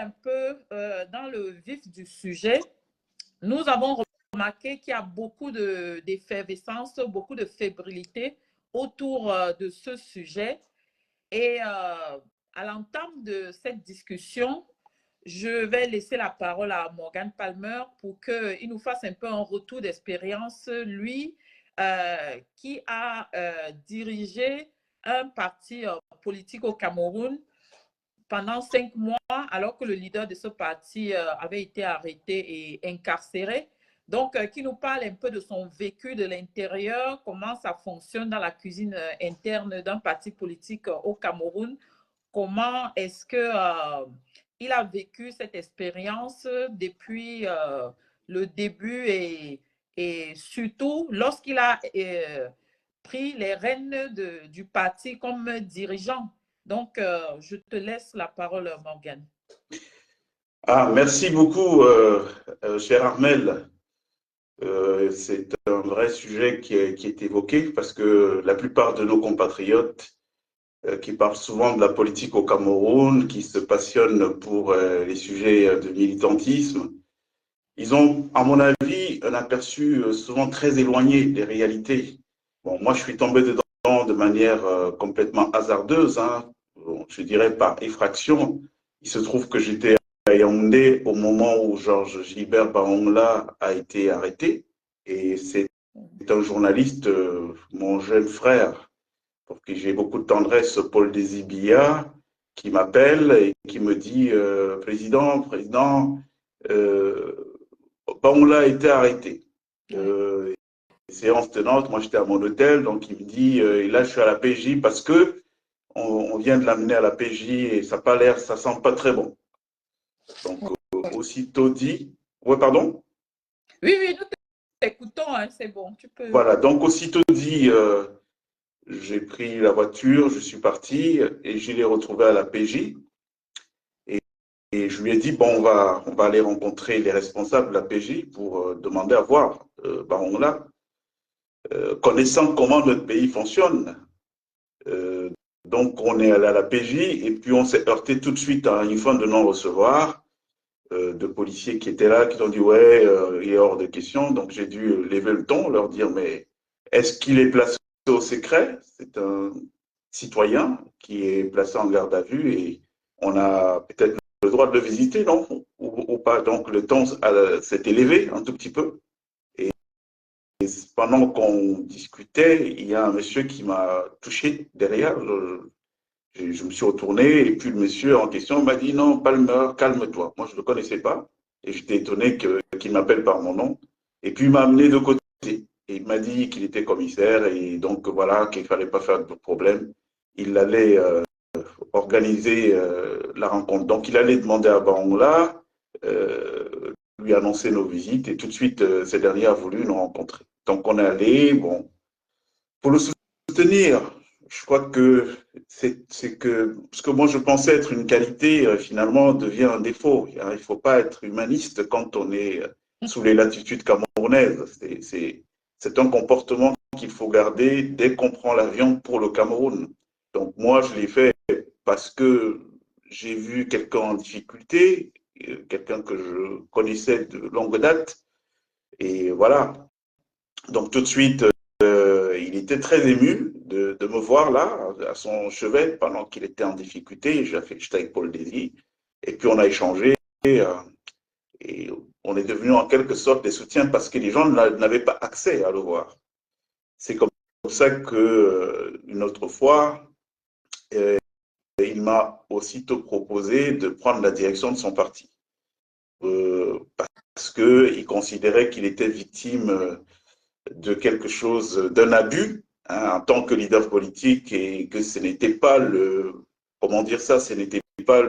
un peu dans le vif du sujet, nous avons remarqué qu'il y a beaucoup d'effervescence, beaucoup de fébrilité autour de ce sujet. Et à l'entame de cette discussion, je vais laisser la parole à Morgan Palmer pour qu'il nous fasse un peu un retour d'expérience, lui qui a dirigé un parti politique au Cameroun pendant 5 mois, alors que le leader de ce parti avait été arrêté et incarcéré. Donc, qui nous parle un peu de son vécu de l'intérieur, comment ça fonctionne dans la cuisine interne d'un parti politique au Cameroun, comment est-ce que il a vécu cette expérience depuis le début et surtout lorsqu'il a pris les rênes du parti comme dirigeant. Donc, je te laisse la parole, Morgan. Merci beaucoup, cher Armel. C'est un vrai sujet qui est évoqué parce que la plupart de nos compatriotes qui parlent souvent de la politique au Cameroun, qui se passionnent pour les sujets de militantisme, ils ont, à mon avis, un aperçu souvent très éloigné des réalités. Bon, moi, je suis tombé dedans de manière complètement hasardeuse, hein, je dirais par effraction. Il se trouve que j'étais à Yaoundé au moment où Georges Gilbert Bahongla a été arrêté. Et c'est un journaliste, mon jeune frère, pour qui j'ai beaucoup de tendresse, Paul Désibia, qui m'appelle et qui me dit Président, Bahongla a été arrêté. Séance tenante, moi j'étais à mon hôtel, donc il me dit et là je suis à la PJ parce que on vient de l'amener à la PJ et ça n'a pas l'air, ça sent pas très bon. Donc aussitôt dit, ouais pardon. Oui, nous t'écoutons, hein, c'est bon, tu peux. Voilà, donc aussitôt dit, j'ai pris la voiture, je suis parti et je l'ai retrouvé à la PJ. Et je lui ai dit, bon, on va aller rencontrer les responsables de la PJ pour demander à voir Bahongla. Connaissant comment notre pays fonctionne, donc on est allé à la PJ et puis on s'est heurté tout de suite à une fin de non-recevoir de policiers qui étaient là, qui ont dit, ouais, il est hors de question. Donc j'ai dû lever le ton, leur dire, mais est-ce qu'il est placé au secret? C'est un citoyen qui est placé en garde à vue et on a peut-être le droit de le visiter, non? Ou pas. Donc le ton s'est élevé un tout petit peu. Et pendant qu'on discutait, il y a un monsieur qui m'a touché derrière. Je me suis retourné et puis le monsieur en question m'a dit non, Palmer, calme-toi. Moi, je ne le connaissais pas et j'étais étonné qu'il m'appelle par mon nom. Et puis il m'a amené de côté et il m'a dit qu'il était commissaire et donc voilà, qu'il ne fallait pas faire de problème. Il allait organiser la rencontre. Donc il allait demander à Bahongla, lui annoncer nos visites et tout de suite, ce dernier a voulu nous rencontrer. Donc on est allé, bon, pour le soutenir. Je crois que c'est que ce que moi je pensais être une qualité, finalement, devient un défaut. Il ne faut pas être humaniste quand on est sous les latitudes camerounaises. C'est un comportement qu'il faut garder dès qu'on prend l'avion pour le Cameroun. Donc moi, je l'ai fait parce que j'ai vu quelqu'un en difficulté, quelqu'un que je connaissais de longue date. Et voilà. Donc tout de suite, il était très ému de me voir là, à son chevet, pendant qu'il était en difficulté. J'étais avec Paul Désy. Et puis on a échangé et on est devenu en quelque sorte des soutiens parce que les gens n'avaient pas accès à le voir. C'est comme ça qu'une autre fois, il m'a aussitôt proposé de prendre la direction de son parti. Parce qu'il considérait qu'il était victime de quelque chose, d'un abus, hein, en tant que leader politique et que ce n'était pas comment dire ça, ce n'était pas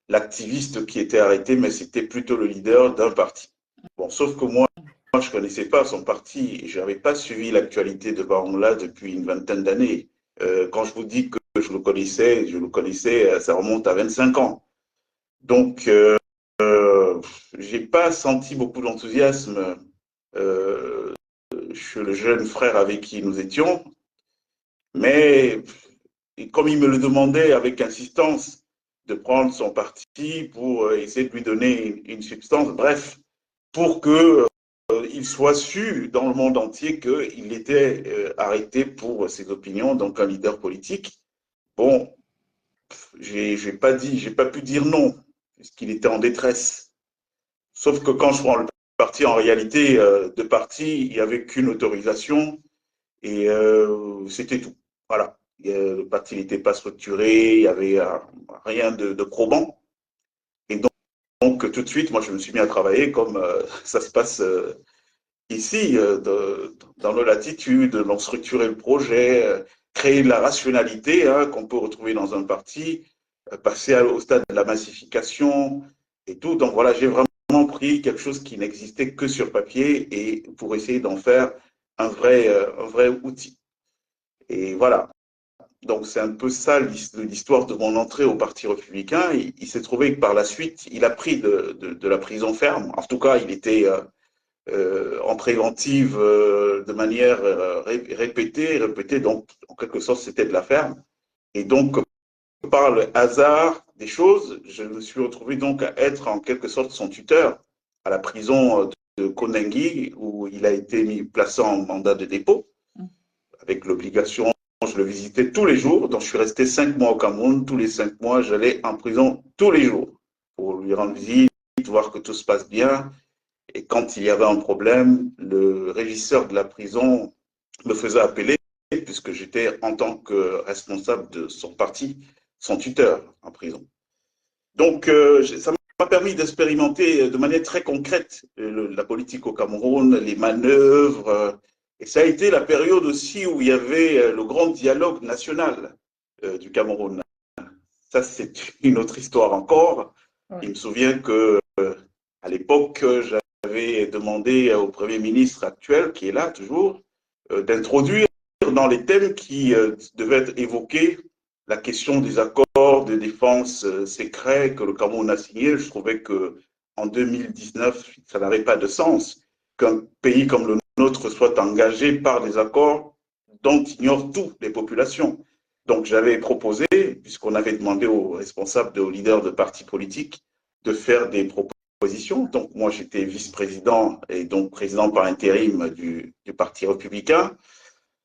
l'activiste qui était arrêté, mais c'était plutôt le leader d'un parti. Bon, sauf que moi, je ne connaissais pas son parti et je n'avais pas suivi l'actualité de Bahongla depuis une vingtaine d'années. Quand je vous dis que je le connaissais, ça remonte à 25 ans. Donc, je n'ai pas senti beaucoup d'enthousiasme chez le jeune frère avec qui nous étions, mais comme il me le demandait avec insistance de prendre son parti pour essayer de lui donner une substance, bref, pour que il soit su dans le monde entier qu'il était arrêté pour ses opinions, donc un leader politique. Bon, j'ai pas pu dire non, puisqu'il était en détresse. Sauf que quand je prends le parti, en réalité, de parti, il n'y avait qu'une autorisation et c'était tout. Voilà. Le parti n'était pas structuré, il n'y avait rien de probant. Et donc, tout de suite, moi, je me suis mis à travailler comme ça se passe ici, dans nos latitudes, donc structurer le projet, créer de la rationalité hein, qu'on peut retrouver dans un parti, passer au stade de la massification et tout. Donc voilà, j'ai vraiment pris quelque chose qui n'existait que sur papier et pour essayer d'en faire un vrai outil. Et voilà. Donc c'est un peu ça l'histoire de mon entrée au Parti républicain. Il s'est trouvé que par la suite, il a pris de la prison ferme. En tout cas, il était en préventive de manière répétée. Donc, en quelque sorte, c'était de la ferme. Et donc, par le hasard des choses, je me suis retrouvé donc à être en quelque sorte son tuteur à la prison de Konengi, où il a été placé en mandat de dépôt, avec l'obligation, je le visitais tous les jours. Donc, je suis resté 5 mois au Cameroun. Tous les 5 mois, j'allais en prison tous les jours pour lui rendre visite, voir que tout se passe bien. Et quand il y avait un problème, le régisseur de la prison me faisait appeler, puisque j'étais en tant que responsable de son parti, son tuteur en prison. Donc, ça m'a permis d'expérimenter de manière très concrète la politique au Cameroun, les manœuvres. Et ça a été la période aussi où il y avait le grand dialogue national du Cameroun. Ça, c'est une autre histoire encore. Ouais. Il me souvient que à l'époque, j'avais demandé au Premier ministre actuel, qui est là toujours, d'introduire dans les thèmes qui devaient être évoqués la question des accords de défense secrets que le Cameroun a signés. Je trouvais qu'en 2019, ça n'avait pas de sens qu'un pays comme le nôtre soit engagé par des accords dont ignorent toutes les populations. Donc j'avais proposé, puisqu'on avait demandé aux responsables, aux leaders de partis politiques, de faire des propositions. Donc moi j'étais vice-président et donc président par intérim du Parti républicain.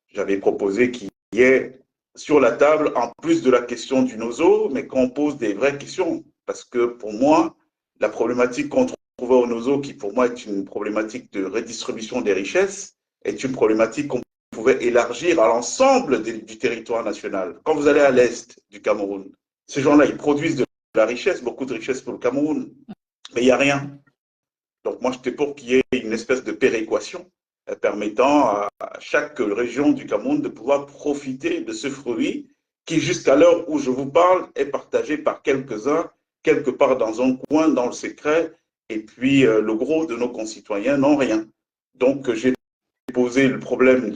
J'avais proposé qu'il y ait sur la table, en plus de la question du NOZO, mais qu'on pose des vraies questions. Parce que pour moi, la problématique qu'on trouvait au NOZO, qui pour moi est une problématique de redistribution des richesses, est une problématique qu'on pouvait élargir à l'ensemble du territoire national. Quand vous allez à l'est du Cameroun, ces gens-là, ils produisent de la richesse, beaucoup de richesse pour le Cameroun, mais il n'y a rien. Donc moi, j'étais pour qu'il y ait une espèce de péréquation permettant à chaque région du Cameroun de pouvoir profiter de ce fruit qui, jusqu'à l'heure où je vous parle, est partagé par quelques-uns, quelque part dans un coin, dans le secret, et puis le gros de nos concitoyens n'ont rien. Donc j'ai posé le problème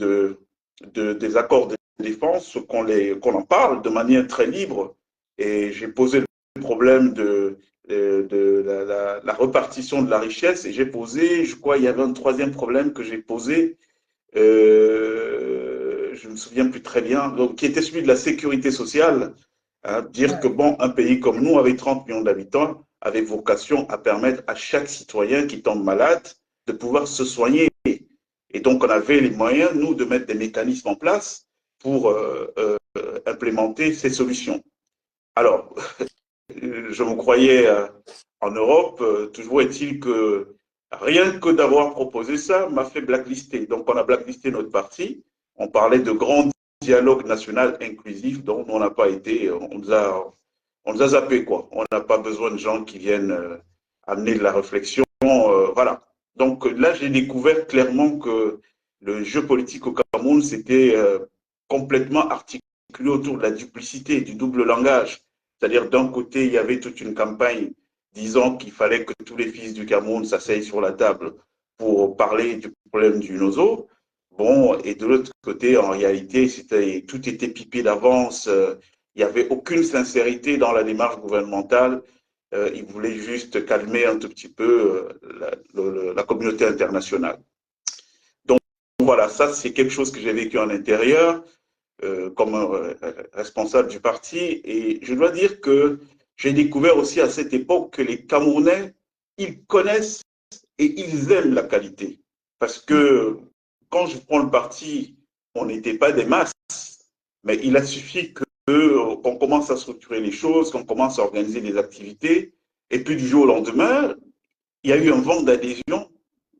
des accords de défense, qu'on en parle de manière très libre, et j'ai posé le problème de la répartition de la richesse. Et j'ai posé, je crois, il y avait un troisième problème que j'ai posé, je ne me souviens plus très bien, donc, qui était celui de la sécurité sociale. Hein, dire que, bon, un pays comme nous, avec 30 millions d'habitants, avait vocation à permettre à chaque citoyen qui tombe malade de pouvoir se soigner. Et donc, on avait les moyens, nous, de mettre des mécanismes en place pour implémenter ces solutions. Alors, je me croyais en Europe, toujours est-il que rien que d'avoir proposé ça m'a fait blacklister. Donc, on a blacklisté notre parti. On parlait de grand dialogue national inclusif, dont on n'a pas été, on nous a zappé, quoi. On n'a pas besoin de gens qui viennent amener de la réflexion. Voilà. Donc là, j'ai découvert clairement que le jeu politique au Cameroun, c'était complètement articulé autour de la duplicité, du double langage. C'est-à-dire, d'un côté, il y avait toute une campagne disant qu'il fallait que tous les fils du Cameroun s'asseyent sur la table pour parler du problème du Nozo. Bon, et de l'autre côté, en réalité, tout était pipé d'avance. Il n'y avait aucune sincérité dans la démarche gouvernementale. Ils voulaient juste calmer un tout petit peu la communauté internationale. Donc voilà, ça c'est quelque chose que j'ai vécu en intérieur comme responsable du parti. Et je dois dire que j'ai découvert aussi à cette époque que les Camerounais, ils connaissent et ils aiment la qualité. Parce que quand je prends le parti, on n'était pas des masses, mais il a suffi qu'on commence à structurer les choses, qu'on commence à organiser des activités, et puis du jour au lendemain, il y a eu un vent d'adhésion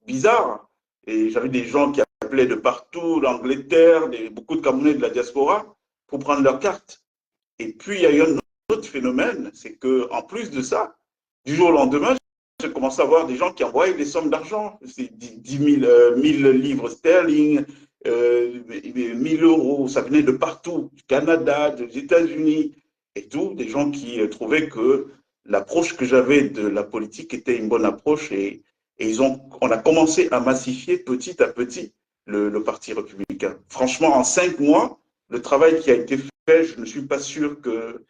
bizarre. Et j'avais des gens qui appelaient de partout, l'Angleterre, beaucoup de Camerounais de la diaspora, pour prendre leur carte. Et puis, il y a eu un autre phénomène, c'est qu'en plus de ça, du jour au lendemain, j'ai commencé à voir des gens qui envoyaient des sommes d'argent. C'est 10 000, 1000 livres sterling, 1000 euros, ça venait de partout, du Canada, des États-Unis et tout. Des gens qui trouvaient que l'approche que j'avais de la politique était une bonne approche et on a commencé à massifier petit à petit le Parti républicain. Franchement, en 5 mois, le travail qui a été fait, je ne suis pas sûr que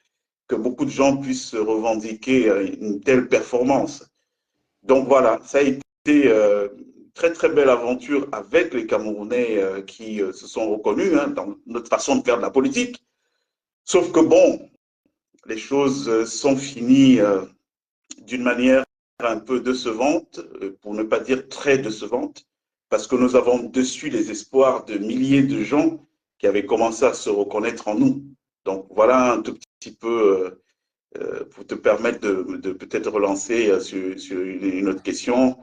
beaucoup de gens puissent revendiquer une telle performance. Donc voilà, ça a été une très très belle aventure avec les Camerounais qui se sont reconnus dans notre façon de faire de la politique. Sauf que bon, les choses sont finies d'une manière un peu décevante, pour ne pas dire très décevante, parce que nous avons déçu les espoirs de milliers de gens qui avaient commencé à se reconnaître en nous. Donc voilà un tout petit peu pour te permettre de peut-être relancer sur une autre question,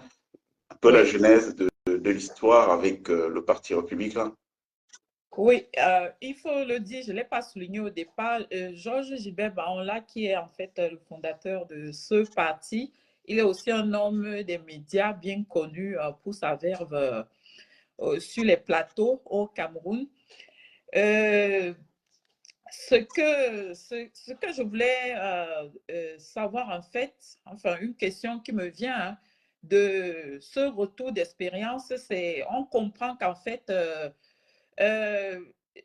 un peu la Oui. genèse de l'histoire avec le Parti républicain. Oui, il faut le dire, je ne l'ai pas souligné au départ, Georges Gilbert Baonla, qui est en fait le fondateur de ce parti, il est aussi un homme des médias bien connu pour sa verve sur les plateaux au Cameroun. Ce que je voulais savoir en fait, enfin une question qui me vient de ce retour d'expérience, c'est on comprend qu'en fait,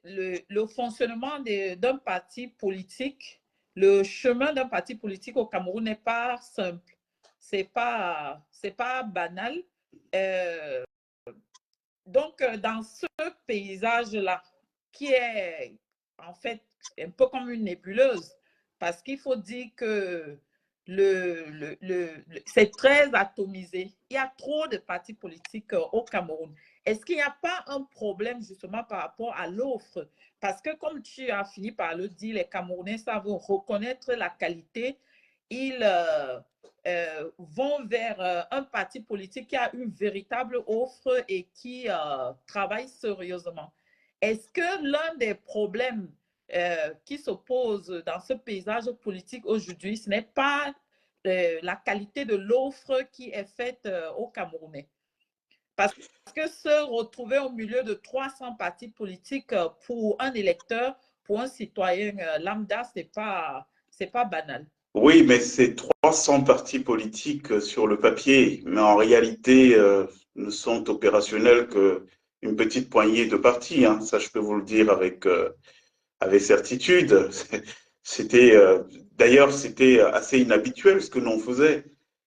le fonctionnement d'un parti politique, le chemin d'un parti politique au Cameroun n'est pas simple, c'est pas banal. Donc, dans ce paysage-là, qui est en fait un peu comme une nébuleuse, parce qu'il faut dire que c'est très atomisé. Il y a trop de partis politiques au Cameroun. Est-ce qu'il n'y a pas un problème justement par rapport à l'offre? Parce que comme tu as fini par le dire, les Camerounais savent reconnaître la qualité. Ils vont vers un parti politique qui a une véritable offre et qui travaille sérieusement. Est-ce que l'un des problèmes qui s'opposent dans ce paysage politique aujourd'hui, ce n'est pas la qualité de l'offre qui est faite aux Camerounais? Parce que se retrouver au milieu de 300 partis politiques pour un électeur, pour un citoyen lambda, ce n'est pas banal. Oui, mais c'est 300 partis politiques sur le papier, mais en réalité ne sont opérationnels qu'une petite poignée de partis. Hein. Ça, je peux vous le dire avec certitude. C'était d'ailleurs c'était assez inhabituel ce que l'on faisait.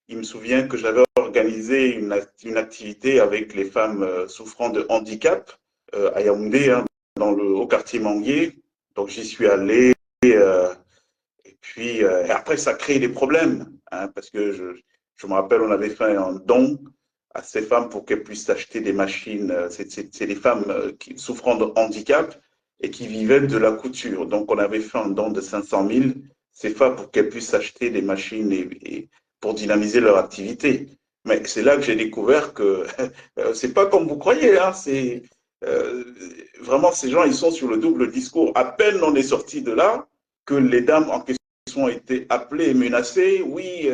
Il me souvient que j'avais organisé une activité avec les femmes souffrant de handicap à Yaoundé, hein, au quartier Manguier. Donc j'y suis allé. Et puis et après ça crée des problèmes, hein, parce que je me rappelle on avait fait un don à ces femmes pour qu'elles puissent acheter des machines. C'est des femmes qui souffrant de handicap et qui vivaient de la couture. Donc, on avait fait un don de 500 000 CFA pour qu'elles puissent acheter des machines et pour dynamiser leur activité. Mais c'est là que j'ai découvert que c'est pas comme vous croyez. Hein, c'est vraiment ces gens, ils sont sur le double discours. À peine on est sorti de là que les dames en question ont été appelées et menacées. Oui,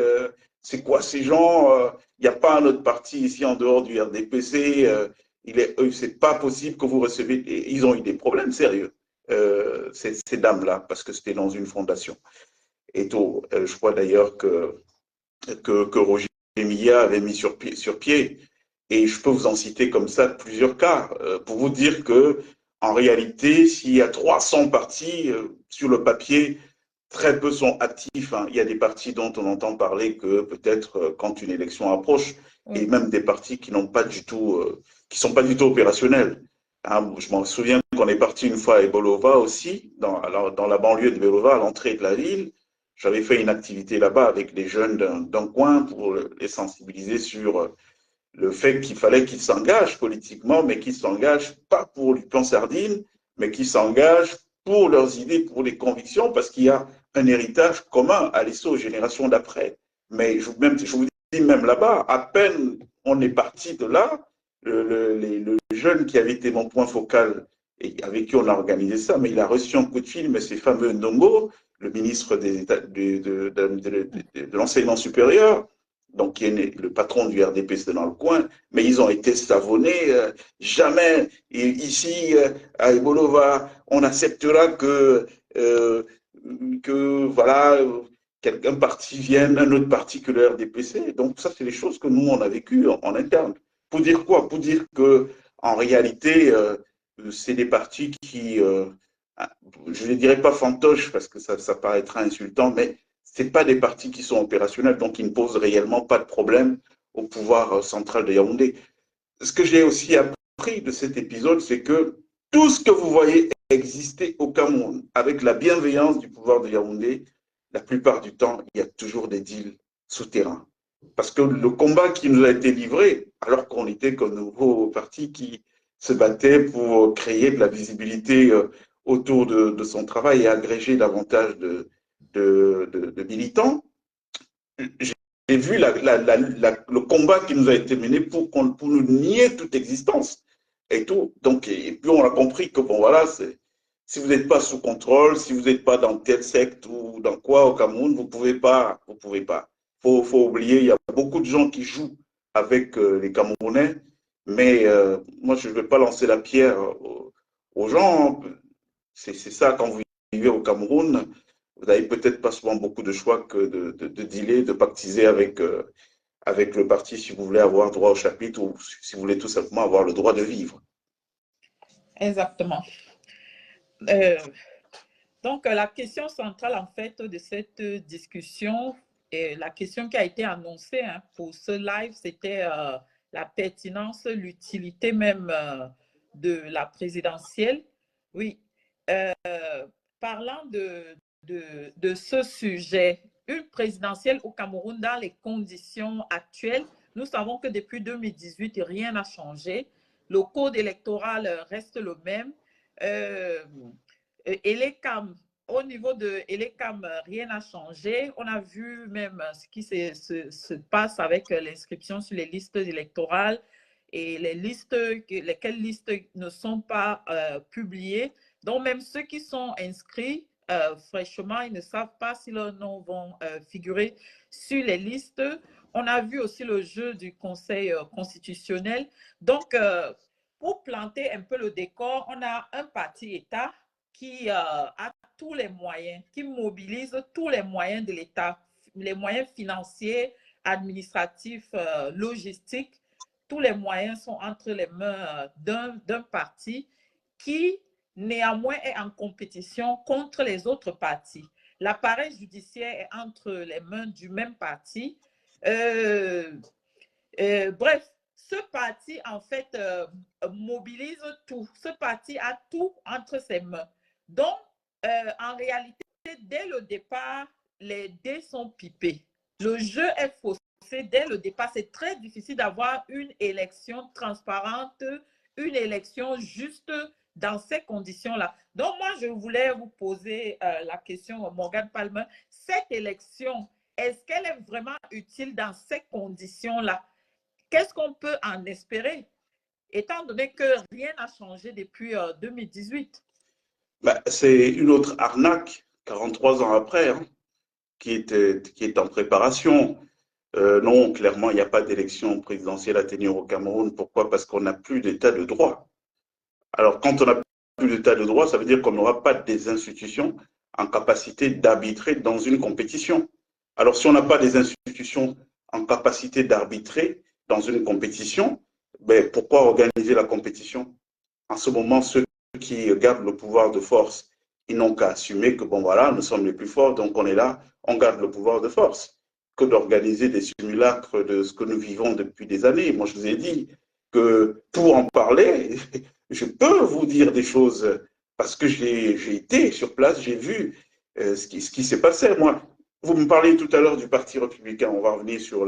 c'est quoi ces gens? Il n'y a pas un autre parti ici en dehors du RDPC. C'est pas possible que vous recevez. Et ils ont eu des problèmes sérieux, ces dames-là, parce que c'était dans une fondation. Et tout, je crois d'ailleurs que Roger Millat avait mis sur pied. Et je peux vous en citer comme ça plusieurs cas, pour vous dire que en réalité, s'il y a 300 partis sur le papier, très peu sont actifs. Hein. Il y a des partis dont on entend parler que peut-être quand une élection approche, Oui. et même des partis qui n'ont pas du tout, qui sont pas du tout opérationnels. Hein, je m'en souviens qu'on est parti une fois à Ebolova aussi, dans la banlieue de Belova, à l'entrée de la ville. J'avais fait une activité là-bas avec les jeunes d'un coin pour les sensibiliser sur le fait qu'il fallait qu'ils s'engagent politiquement, mais qu'ils ne s'engagent pas pour du pain sardine, mais qu'ils s'engagent pour leurs idées, pour les convictions, parce qu'il y a un héritage commun à laisser aux générations d'après. Mais je vous dis même là-bas, à peine on est parti de là, le jeune qui avait été mon point focal et avec qui on a organisé ça, mais il a reçu un coup de fil, mais c'est fameux Ndongo, le ministre de l'enseignement supérieur, donc qui est le patron du RDP, c'est dans le coin, mais ils ont été savonnés. Jamais ici, à Ebolova, on acceptera que voilà, un parti vienne, un autre parti que le RDPC. Donc ça, c'est les choses que nous, on a vécues en interne. Pour dire quoi? Pour dire que en réalité, c'est des partis qui, je ne dirais pas fantoches parce que ça paraîtra insultant, mais ce pas des partis qui sont opérationnels, donc qui ne posent réellement pas de problème au pouvoir central de Yaoundé. Ce que j'ai aussi appris de cet épisode, c'est que tout ce que vous voyez exister au Cameroun, avec la bienveillance du pouvoir de Yaoundé, la plupart du temps, il y a toujours des deals souterrains. Parce que le combat qui nous a été livré, alors qu'on était qu'un nouveau parti qui se battait pour créer de la visibilité autour de son travail et agréger davantage de militants, j'ai vu le combat qui nous a été mené pour nous nier toute existence et tout. Donc, et puis on a compris que bon, voilà, si vous n'êtes pas sous contrôle, si vous n'êtes pas dans tel secte ou dans quoi au Cameroun, vous pouvez pas, vous pouvez pas. Faut oublier, il y a beaucoup de gens qui jouent avec les Camerounais, mais moi, je ne vais pas lancer la pierre aux gens. C'est ça, quand vous vivez au Cameroun, vous n'avez peut-être pas souvent beaucoup de choix que de dealer, de pactiser avec le parti si vous voulez avoir droit au chapitre ou si vous voulez tout simplement avoir le droit de vivre. Exactement. Donc, la question centrale, en fait, de cette discussion, et la question qui a été annoncée pour ce live, c'était la pertinence, l'utilité même de la présidentielle. Oui. Parlant de ce sujet, une présidentielle au Cameroun dans les conditions actuelles, nous savons que depuis 2018, rien n'a changé. Le code électoral reste le même. Elecam, au niveau de Elecam, rien n'a changé. On a vu même ce qui se passe avec l'inscription sur les listes électorales et lesquelles listes ne sont pas publiées. Donc, même ceux qui sont inscrits fraîchement, ils ne savent pas si leurs noms vont figurer sur les listes. On a vu aussi le jeu du Conseil constitutionnel. Donc, pour planter un peu le décor, on a un parti-État qui a tous les moyens, qui mobilise tous les moyens de l'État, les moyens financiers, administratifs, logistiques. Tous les moyens sont entre les mains d'un parti qui, néanmoins, est en compétition contre les autres partis. L'appareil judiciaire est entre les mains du même parti. Bref, ce parti, en fait, mobilise tout. Ce parti a tout entre ses mains. Donc, en réalité, dès le départ, les dés sont pipés. Le jeu est faussé dès le départ. C'est très difficile d'avoir une élection transparente, une élection juste dans ces conditions-là. Donc, moi, je voulais vous poser la question, Morgane Palmer. Cette élection, est-ce qu'elle est vraiment utile dans ces conditions-là? Qu'est-ce qu'on peut en espérer, étant donné que rien n'a changé depuis 2018? Ben, c'est une autre arnaque, 43 ans après, hein, qui est en préparation. Non, clairement, il n'y a pas d'élection présidentielle à tenir au Cameroun. Pourquoi? Parce qu'on n'a plus d'état de droit. Alors, quand on n'a plus d'état de droit, ça veut dire qu'on n'aura pas des institutions en capacité d'arbitrer dans une compétition. Alors, si on n'a pas des institutions en capacité d'arbitrer dans une compétition, ben, pourquoi organiser la compétition? En ce moment, ceux qui gardent le pouvoir de force, ils n'ont qu'à assumer que, bon, voilà, nous sommes les plus forts, donc on est là, on garde le pouvoir de force, que d'organiser des simulacres de ce que nous vivons depuis des années. Moi, je vous ai dit que pour en parler, je peux vous dire des choses parce que j'ai été sur place, j'ai vu ce qui s'est passé. Moi, vous me parlez tout à l'heure du Parti républicain. On va revenir sur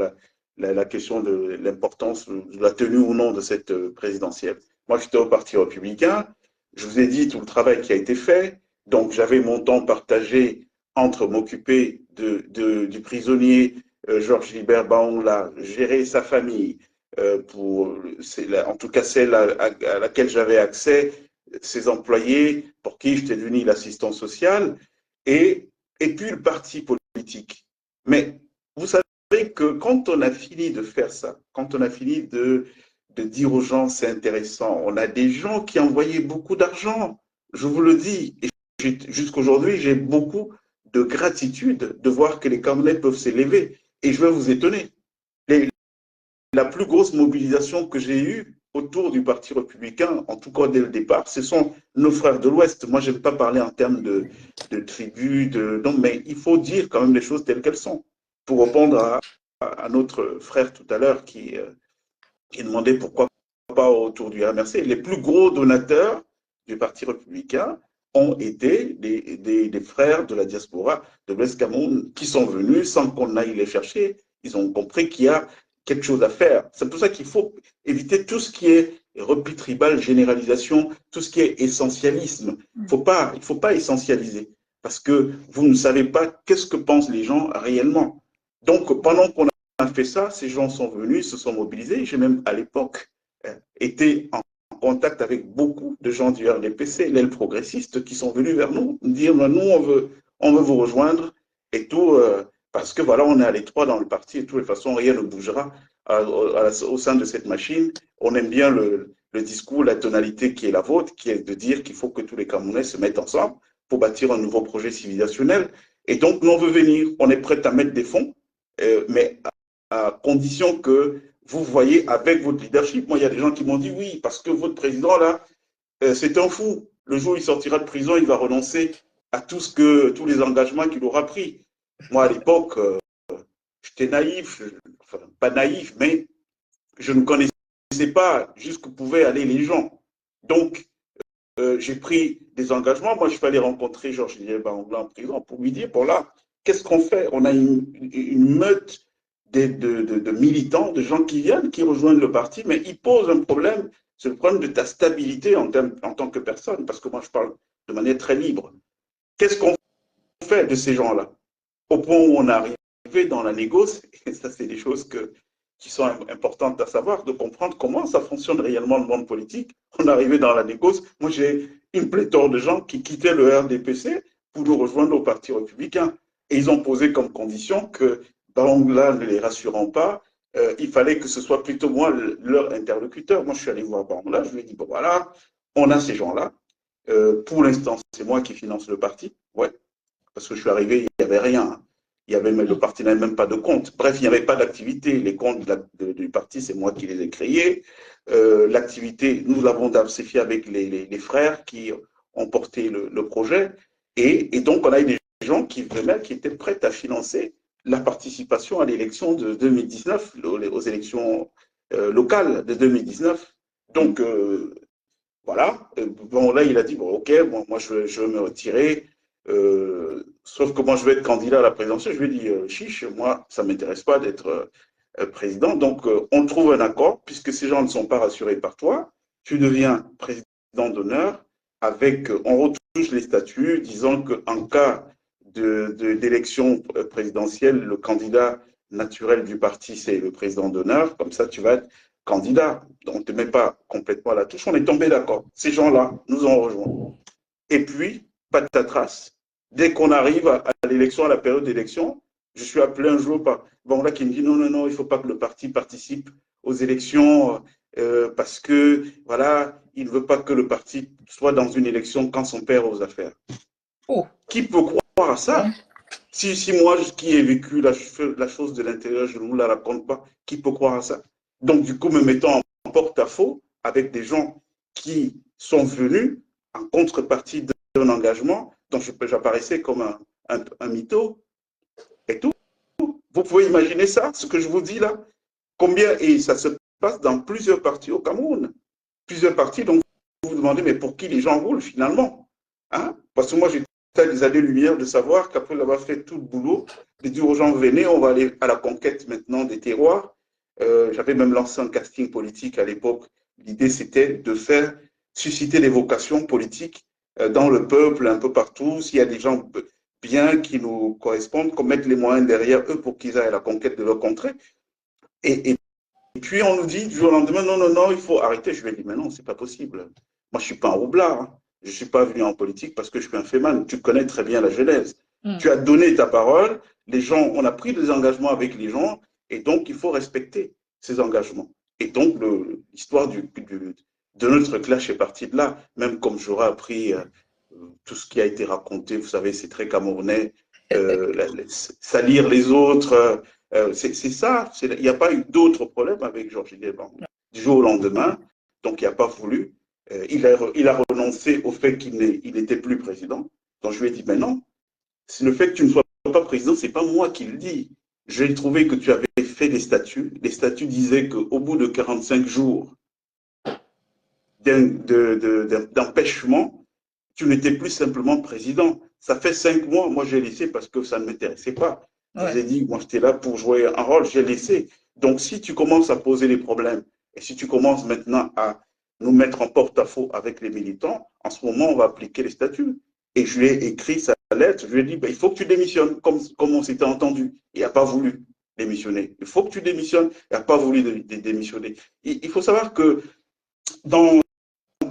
la question de l'importance de la tenue ou non de cette présidentielle. Moi, j'étais au Parti républicain. Je vous ai dit tout le travail qui a été fait. Donc, j'avais mon temps partagé entre m'occuper du prisonnier Georges Gilbert Baongla, gérer sa famille, en tout cas celle à laquelle j'avais accès, ses employés, pour qui j'étais devenu l'assistant social, et, et puis le parti politique. Mais vous savez que quand on a fini de faire ça, quand on a fini de dire aux gens c'est intéressant, on a des gens qui envoyaient beaucoup d'argent, je vous le dis, et jusqu'aujourd'hui j'ai beaucoup de gratitude de voir que les Camerounais peuvent s'élever. Et je vais vous étonner, la plus grosse mobilisation que j'ai eue autour du Parti républicain, en tout cas dès le départ, ce sont nos frères de l'Ouest. Moi, je n'aime pas parler en termes de tribus, non, mais il faut dire quand même les choses telles qu'elles sont. Pour répondre à notre frère tout à l'heure qui demandait pourquoi pas autour du RMRC, les plus gros donateurs du Parti républicain ont été des frères de la diaspora de l'Ouest Cameroun qui sont venus sans qu'on aille les chercher. Ils ont compris qu'il y a quelque chose à faire. C'est pour ça qu'il faut éviter tout ce qui est repli tribal, généralisation, tout ce qui est essentialisme. Il ne faut pas essentialiser parce que vous ne savez pas qu'est-ce que pensent les gens réellement. Donc, pendant qu'on a fait ça, ces gens sont venus, se sont mobilisés. J'ai même, à l'époque, été en contact avec beaucoup de gens du RDPC, l'aile progressiste, qui sont venus vers nous, dire, nous, on veut vous rejoindre et tout, parce que voilà, on est à l'étroit dans le parti et de toutes les façons, rien ne bougera au sein de cette machine. On aime bien le discours, la tonalité qui est la vôtre, qui est de dire qu'il faut que tous les Camerounais se mettent ensemble pour bâtir un nouveau projet civilisationnel. Et donc, nous, on veut venir, on est prêt à mettre des fonds, mais à condition que vous voyez avec votre leadership. Moi, il y a des gens qui m'ont dit oui, parce que votre président, là, c'est un fou. Le jour où il sortira de prison, il va renoncer à tous les engagements qu'il aura pris. Moi, à l'époque, j'étais naïf, enfin, pas naïf, mais je ne connaissais pas jusqu'où pouvaient aller les gens. Donc, j'ai pris des engagements. Moi, je suis allé rencontrer Georges Gilbert en prison pour lui dire, bon là, qu'est-ce qu'on fait? On a une meute de militants, de gens qui viennent, qui rejoignent le parti, mais ils posent un problème, c'est le problème de ta stabilité en tant que personne, parce que moi, je parle de manière très libre. Qu'est-ce qu'on fait de ces gens-là? Au point où on est arrivé dans la négoce, et ça, c'est des choses qui sont importantes à savoir, de comprendre comment ça fonctionne réellement le monde politique. On est arrivé dans la négoce. Moi, j'ai une pléthore de gens qui quittaient le RDPC pour nous rejoindre au Parti républicain. Et ils ont posé comme condition que, Baongla ne les rassurant pas, il fallait que ce soit plutôt moi leur interlocuteur. Moi, je suis allé voir Baongla, je lui ai dit, bon voilà, on a ces gens-là. Pour l'instant, c'est moi qui finance le parti. Ouais, parce que je suis arrivé, il n'y avait rien. Il y avait, le parti n'avait même pas de compte. Bref, il n'y avait pas d'activité. Les comptes du parti, c'est moi qui les ai créés. L'activité, nous l'avons diversifiée avec les frères qui ont porté le projet. Et donc, on a eu des gens qui venaient, qui étaient prêts à financer la participation à l'élection de 2019, aux élections locales de 2019. Donc, voilà. Bon, là, il a dit, bon, ok, bon, moi, je veux me retirer. Sauf que moi, je vais être candidat à la présidentielle. Je lui ai dit, chiche, moi, ça ne m'intéresse pas d'être président. Donc, on trouve un accord, puisque ces gens ne sont pas rassurés par toi. Tu deviens président d'honneur avec, on retouche les statuts, disant qu'en cas d'élection présidentielle, le candidat naturel du parti, c'est le président d'honneur. Comme ça, tu vas être candidat. Donc, on ne te met pas complètement à la touche. On est tombé d'accord. Ces gens-là nous ont rejoints. Et puis, patatras, dès qu'on arrive à l'élection, à la période d'élection, je suis appelé un jour par Bangla qui me dit non, non, non, il ne faut pas que le parti participe aux élections parce que, voilà, il ne veut pas que le parti soit dans une élection quand son père aux affaires. Oh. Qui peut croire à ça? Si moi, qui ai vécu la chose de l'intérieur, je ne vous la raconte pas, qui peut croire à ça? Donc, du coup, me mettant en porte-à-faux avec des gens qui sont venus en contrepartie d'un engagement dont j'apparaissais comme un mytho et tout. Vous pouvez imaginer ça, ce que je vous dis là? Combien, et ça se passe dans plusieurs partis au Cameroun. Plusieurs partis, donc vous vous demandez, mais pour qui les gens roulent finalement? Hein? Parce que moi, j'ai des années-lumière de savoir qu'après avoir fait tout le boulot, de dire aux gens, venez, on va aller à la conquête maintenant des terroirs. J'avais même lancé un casting politique à l'époque. L'idée, c'était de faire susciter des vocations politiques dans le peuple, un peu partout. S'il y a des gens bien qui nous correspondent, qu'on mette les moyens derrière eux pour qu'ils aillent à la conquête de leur contrée. Et puis, on nous dit du jour au lendemain, non, non, non, il faut arrêter. Je lui ai dit, mais non, c'est pas possible. Moi, je ne suis pas un roublard. Hein. Je ne suis pas venu en politique parce que je suis un féman. Tu connais très bien la Genèse. Tu as donné ta parole. Les gens, on a pris des engagements avec les gens. Et donc, il faut respecter ces engagements. Et donc, l'histoire de notre clash est partie de là. Même comme j'aurais appris tout ce qui a été raconté, vous savez, c'est très camerounais, salir les autres. C'est ça. Il n'y a pas eu d'autres problèmes avec Georges Guébant. Du jour au lendemain, donc il n'a pas voulu. Il a renoncé au fait qu'il n'était plus président. Donc je lui ai dit, mais non, c'est le fait que tu ne sois pas président, ce n'est pas moi qui le dis. J'ai trouvé que tu avais fait des statuts. Les statuts disaient qu'au bout de 45 jours d'empêchement, tu n'étais plus simplement président. Ça fait 5 mois, moi j'ai laissé parce que ça ne m'intéressait pas. Je vous ai dit, moi j'étais là pour jouer un rôle, j'ai laissé. Donc si tu commences à poser des problèmes et si tu commences maintenant à nous mettre en porte-à-faux avec les militants, en ce moment on va appliquer les statuts. Et je lui ai écrit sa lettre, je lui ai dit, ben, il faut que tu démissionnes, comme on s'était entendu. Il n'a pas voulu démissionner. Il faut que tu démissionnes, il n'a pas voulu démissionner. Il faut savoir que dans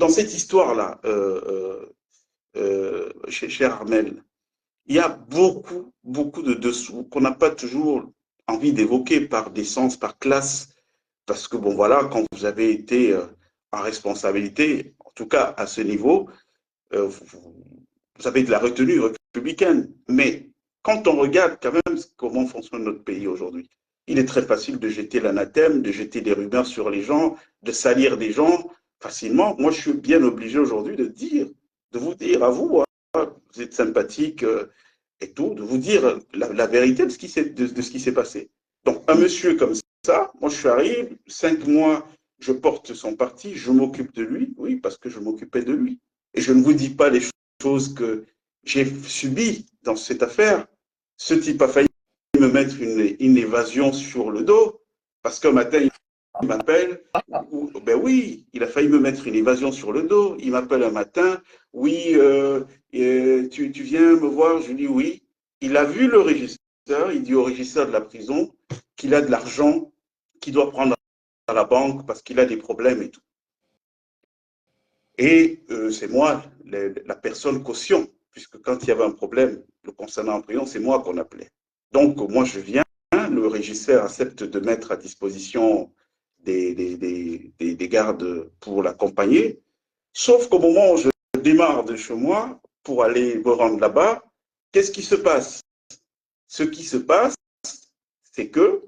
cette histoire-là, cher Armel, il y a beaucoup, beaucoup de dessous qu'on n'a pas toujours envie d'évoquer par décence, par classe, parce que, bon, voilà, quand vous avez été en responsabilité, en tout cas à ce niveau, vous avez de la retenue républicaine. Mais quand on regarde quand même comment fonctionne notre pays aujourd'hui, il est très facile de jeter l'anathème, de jeter des rumeurs sur les gens, de salir des gens facilement. Moi, je suis bien obligé aujourd'hui de vous dire à vous, hein, vous êtes sympathique et tout, de vous dire la vérité de ce qui s'est passé. Donc, un monsieur comme ça, moi, je arrive, 5 mois, je porte son parti, je m'occupe de lui, oui, parce que je m'occupais de lui. Et je ne vous dis pas les choses que j'ai subies dans cette affaire. Ce type a failli me mettre une évasion sur le dos, parce qu'un matin, il m'appelle, ben oui, il a failli me mettre une évasion sur le dos. Il m'appelle un matin, oui, tu viens me voir, je lui dis oui. Il a vu le régisseur, il dit au régisseur de la prison qu'il a de l'argent qu'il doit prendre à la banque parce qu'il a des problèmes et tout. Et c'est moi, la personne caution, puisque quand il y avait un problème le concernant en prison, c'est moi qu'on appelait. Donc, moi, je viens, le régisseur accepte de mettre à disposition des gardes pour l'accompagner, sauf qu'au moment où je démarre de chez moi pour aller me rendre là-bas, qu'est-ce qui se passe? Ce qui se passe, c'est que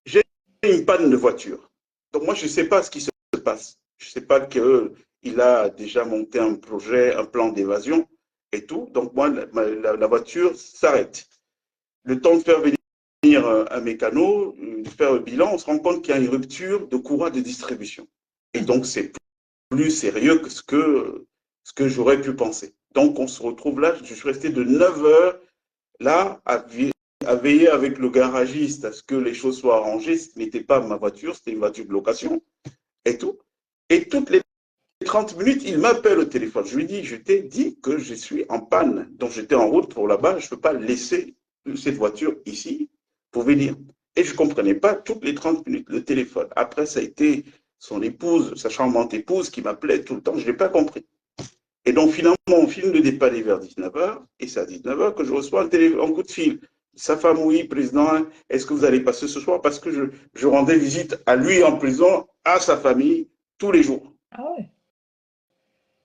j'ai une panne de voiture. Donc, moi, je ne sais pas ce qui se passe. Je ne sais pas qu'il a déjà monté un projet, un plan d'évasion et tout. Donc, moi, la voiture s'arrête. Le temps de faire venir un mécano, de faire le bilan, on se rend compte qu'il y a une rupture de courroie de distribution. Et donc, c'est plus sérieux que ce que j'aurais pu penser. Donc, on se retrouve là. Je suis resté de 9 heures là à veiller avec le garagiste à ce que les choses soient arrangées. Ce n'était pas ma voiture, c'était une voiture de location et tout. Et toutes les 30 minutes, il m'appelle au téléphone. Je lui dis, je t'ai dit que je suis en panne. Donc, j'étais en route pour là-bas. Je ne peux pas laisser cette voiture ici pour venir. Et je ne comprenais pas toutes les 30 minutes le téléphone. Après, ça a été son épouse, sa charmante épouse qui m'appelait tout le temps. Je n'ai pas compris. Et donc, finalement, on filme le départ vers 19h. Et c'est à 19h que je reçois un coup de fil. Sa femme, oui, président, est-ce que vous allez passer ce soir? Parce que je rendais visite à lui en prison, à sa famille, tous les jours. Ah ouais.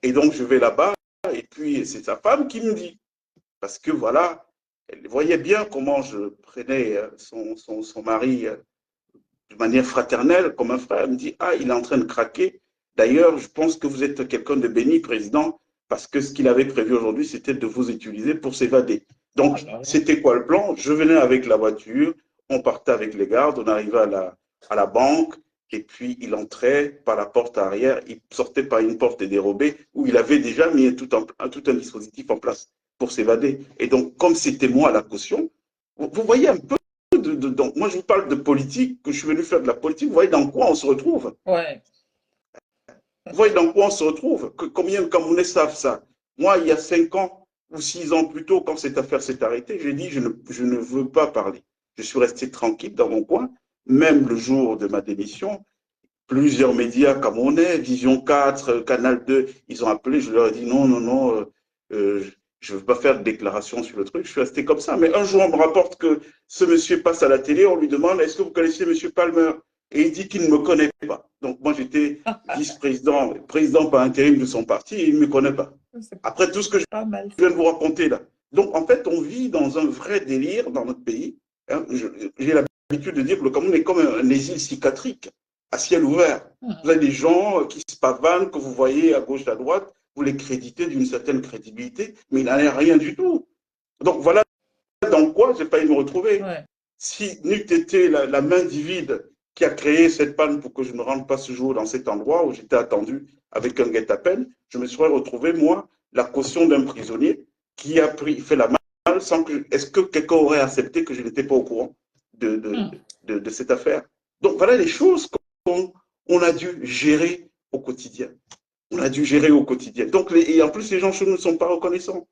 Et donc, je vais là-bas, et puis c'est sa femme qui me dit, parce que voilà, elle voyait bien comment je prenais son mari de manière fraternelle, comme un frère. Elle me dit, ah, il est en train de craquer. D'ailleurs, je pense que vous êtes quelqu'un de béni, président, parce que ce qu'il avait prévu aujourd'hui, c'était de vous utiliser pour s'évader. Donc, c'était quoi le plan? Je venais avec la voiture, on partait avec les gardes, on arrivait à la banque, et puis il entrait par la porte arrière, il sortait par une porte dérobée où il avait déjà mis tout un dispositif en place pour s'évader. Et donc, comme c'était moi la caution, vous voyez un peu, donc, moi je vous parle de politique, que je suis venu faire de la politique, vous voyez dans quoi on se retrouve. Ouais. Vous voyez dans quoi on se retrouve. Combien de Camerounais savent ça? Moi, il y a 5 ans ou 6 ans plus tôt, quand cette affaire s'est arrêtée, j'ai dit, je ne veux pas parler. Je suis resté tranquille dans mon coin, même le jour de ma démission. Plusieurs médias camerounais, Vision 4, Canal 2, ils ont appelé, je leur ai dit non, non, non, je ne veux pas faire de déclaration sur le truc, je suis resté comme ça. Mais un jour, on me rapporte que ce monsieur passe à la télé, on lui demande, est-ce que vous connaissez monsieur Palmer? Et il dit qu'il ne me connaît pas. Donc moi, j'étais vice-président, président par intérim de son parti, et il ne me connaît pas. Après tout ce que je viens de vous raconter là. Donc en fait, on vit dans un vrai délire dans notre pays. Hein. J'ai l'habitude de dire que le Cameroun est comme un asile psychiatrique à ciel ouvert. Vous avez des gens qui se pavanent, que vous voyez à gauche, à droite, vous les créditez d'une certaine crédibilité, mais il n'en est rien du tout. Donc voilà dans quoi j'ai failli me retrouver. Ouais. Si n'eût été la main divine qui a créé cette panne pour que je ne rentre pas ce jour dans cet endroit où j'étais attendu avec un guet-apens, je me serais retrouvé, moi, la caution d'un prisonnier qui a fait la malle sans que... Est-ce que quelqu'un aurait accepté que je n'étais pas au courant de cette affaire? Donc voilà les choses qu'on a dû gérer au quotidien. On a dû gérer au quotidien. Donc, et en plus, les gens chez nous ne sont pas reconnaissants.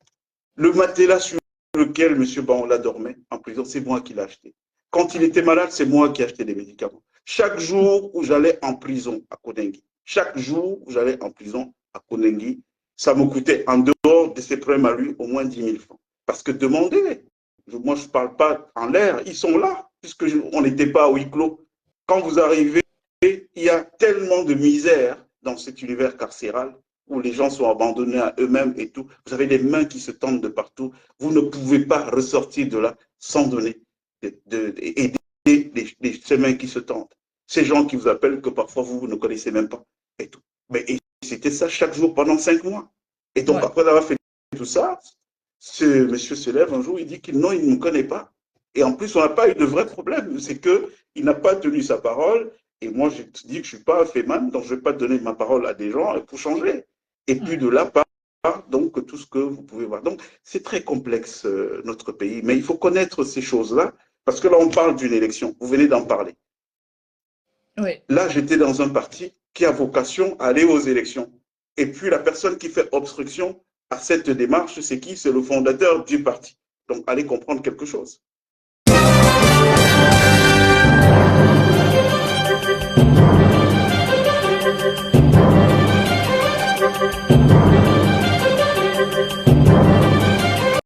Le matelas sur lequel M. Baola dormait en prison, c'est moi qui l'ai acheté. Quand il était malade, c'est moi qui achetais des médicaments. Chaque jour où j'allais en prison à Konengi, chaque jour où j'allais en prison à Konengi, ça me coûtait, en dehors de ses problèmes à lui, au moins 10 000 francs. Parce que demandez, moi je ne parle pas en l'air, ils sont là, puisqu'on n'était pas au huis clos. Quand vous arrivez, il y a tellement de misère dans cet univers carcéral où les gens sont abandonnés à eux-mêmes et tout. Vous avez des mains qui se tendent de partout. Vous ne pouvez pas ressortir de là sans donner aider ces mains qui se tendent. Ces gens qui vous appellent que parfois vous ne connaissez même pas et tout. Mais c'était ça chaque jour pendant 5 mois. Et donc après avoir fait tout ça, ce monsieur se lève un jour, il dit qu'il non, il ne me connaît pas. Et en plus, on n'a pas eu de vrai problème. C'est qu'il n'a pas tenu sa parole. Et moi, je dis que je ne suis pas un féman, donc je ne vais pas donner ma parole à des gens pour changer. Et puis de là part, donc, tout ce que vous pouvez voir. Donc, c'est très complexe, notre pays. Mais il faut connaître ces choses-là, parce que là, on parle d'une élection. Vous venez d'en parler. Oui. Là, j'étais dans un parti qui a vocation à aller aux élections. Et puis, la personne qui fait obstruction à cette démarche, c'est qui? C'est le fondateur du parti. Donc, allez comprendre quelque chose.